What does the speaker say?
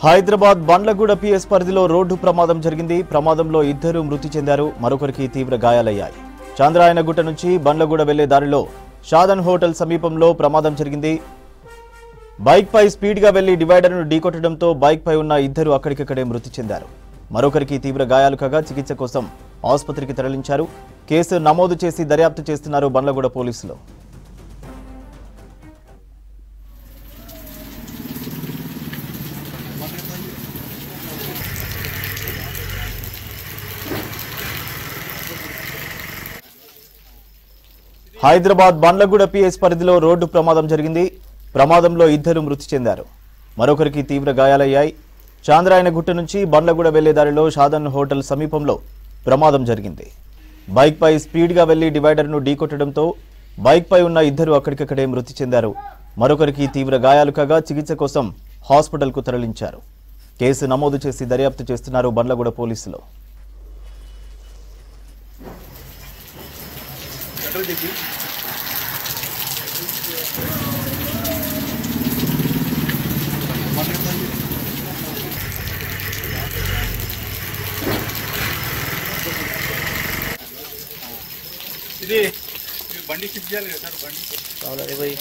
Hyderabad Bandlaguda PS పరిధిలో road ప్రమాదం జరిగింది. ప్రమాదంలో ఇద్దరు మృతి చెందారు, మరొకరికి తీవ్ర గాయాలయ్యాయి. చాంద్రాయనగుట్ట నుంచి బండ్లగూడ వెళ్లే దారిలో షాదన్ హోటల్ సమీపంలో ప్రమాదం జరిగింది. బైక్ పై స్పీడ్ గా వెళ్లి డివైడర్ను ఢీకొట్టడంతో బైక్ పై ఉన్న ఇద్దరు అక్కడికక్కడే మృతి చెందారు. మరొకరికి తీవ్ర గాయాలు కాగా చికిత్స కోసం ఆసుపత్రికి తరలించారు. కేసు నమోదు చేసి దర్యాప్తు చేస్తున్నారు బండ్లగూడ పోలీసులు. హైదరాబాద్ బండ్లగూడ పిఎస్ పరిధిలో రోడ్డు ప్రమాదం జరిగింది. ప్రమాదంలో ఇద్దరు మృతి చెందారు, మరొకరికి తీవ్ర గాయాలయ్యాయి. చాంద్రాయనగుట్ట నుంచి బండ్లగూడ వెళ్లే దారిలో షాదన్ హోటల్ సమీపంలో ప్రమాదం జరిగింది. బైక్ పై స్పీడ్ గా వెళ్లి డివైడర్ను ఢీకొట్టడంతో బైక్ పై ఉన్న ఇద్దరు అక్కడికక్కడే మృతి చెందారు. మరొకరికి తీవ్ర గాయాలు కాగా చికిత్స కోసం హాస్పిటల్కు తరలించారు. కేసు నమోదు చేసి దర్యాప్తు చేస్తున్నారు బండ్లగూడ పోలీసులు. ఇది బండి షిఫ్ట్ చేయాలి కదా సార్, బండి